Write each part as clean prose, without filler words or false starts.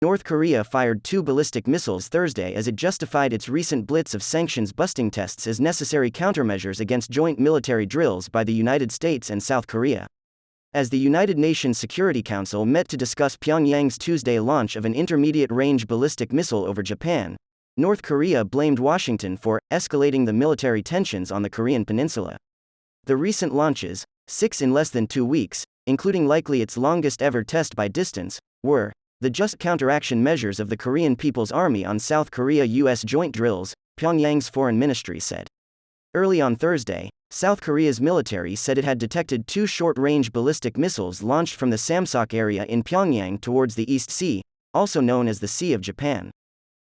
North Korea fired 2 ballistic missiles Thursday as it justified its recent blitz of sanctions-busting tests as necessary countermeasures against joint military drills by the United States and South Korea. As the United Nations Security Council met to discuss Pyongyang's Tuesday launch of an intermediate-range ballistic missile over Japan, North Korea blamed Washington for escalating the military tensions on the Korean peninsula. The recent launches, 6 in less than 2 weeks, including likely its longest-ever test by distance, were the just counteraction measures of the Korean People's Army on South Korea-US joint drills, Pyongyang's foreign ministry said. Early on Thursday, South Korea's military said it had detected 2 short-range ballistic missiles launched from the Samseok area in Pyongyang towards the East Sea, also known as the Sea of Japan.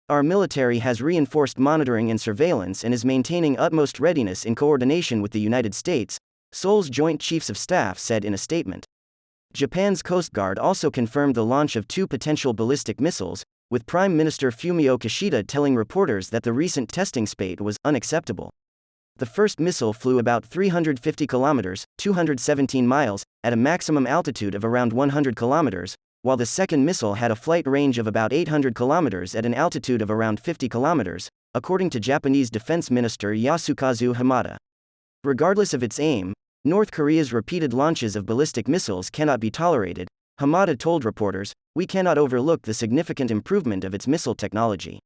Our military has reinforced monitoring and surveillance and is maintaining utmost readiness in coordination with the United States, Seoul's Joint Chiefs of Staff said in a statement. Japan's Coast Guard also confirmed the launch of 2 potential ballistic missiles, with Prime Minister Fumio Kishida telling reporters that the recent testing spate was unacceptable. The first missile flew about 350 kilometers, 217 miles, at a maximum altitude of around 100 kilometers, while the second missile had a flight range of about 800 kilometers at an altitude of around 50 kilometers, according to Japanese Defense Minister Yasukazu Hamada. Regardless of its aim, North Korea's repeated launches of ballistic missiles cannot be tolerated, Hamada told reporters. We cannot overlook the significant improvement of its missile technology.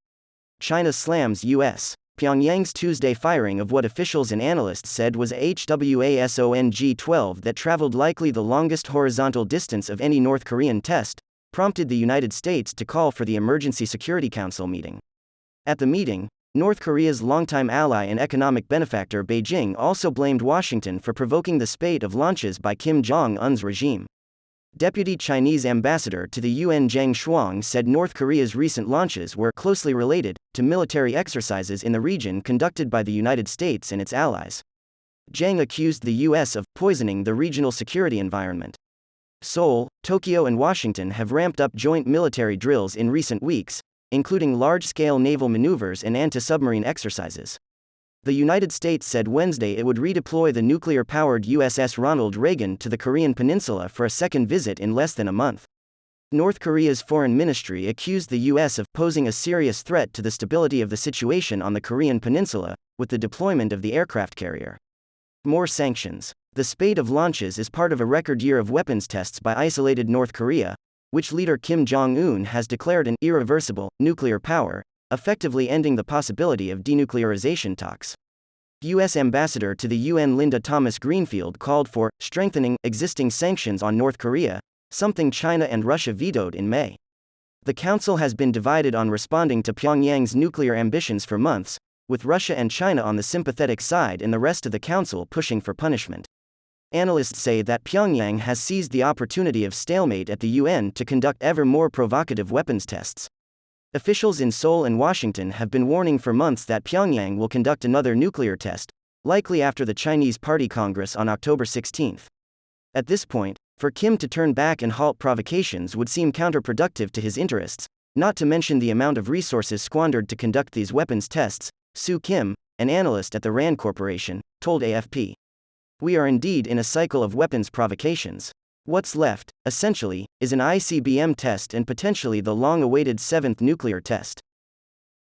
China slams U.S. Pyongyang's Tuesday firing of what officials and analysts said was a HWASONG-12 that traveled likely the longest horizontal distance of any North Korean test, prompted the United States to call for the Emergency Security Council meeting. At the meeting, North Korea's longtime ally and economic benefactor Beijing also blamed Washington for provoking the spate of launches by Kim Jong-un's regime. Deputy Chinese ambassador to the UN Zhang Shuang said North Korea's recent launches were closely related to military exercises in the region conducted by the United States and its allies. Zhang accused the U.S. of poisoning the regional security environment. Seoul, Tokyo and Washington have ramped up joint military drills in recent weeks, including large-scale naval maneuvers and anti-submarine exercises. The United States said Wednesday it would redeploy the nuclear-powered USS Ronald Reagan to the Korean peninsula for a second visit in less than a month. North Korea's foreign ministry accused the U.S. of posing a serious threat to the stability of the situation on the Korean peninsula, with the deployment of the aircraft carrier. More sanctions. The spate of launches is part of a record year of weapons tests by isolated North Korea, which leader Kim Jong-un has declared an irreversible nuclear power, effectively ending the possibility of denuclearization talks. U.S. Ambassador to the UN Linda Thomas-Greenfield called for strengthening existing sanctions on North Korea, something China and Russia vetoed in May. The Council has been divided on responding to Pyongyang's nuclear ambitions for months, with Russia and China on the sympathetic side and the rest of the Council pushing for punishment. Analysts say that Pyongyang has seized the opportunity of stalemate at the UN to conduct ever more provocative weapons tests. Officials in Seoul and Washington have been warning for months that Pyongyang will conduct another nuclear test, likely after the Chinese Party Congress on October 16. At this point, for Kim to turn back and halt provocations would seem counterproductive to his interests, not to mention the amount of resources squandered to conduct these weapons tests, Soo Kim, an analyst at the RAND Corporation, told AFP. We are indeed in a cycle of weapons provocations. What's left, essentially, is an ICBM test and potentially the long-awaited 7th nuclear test.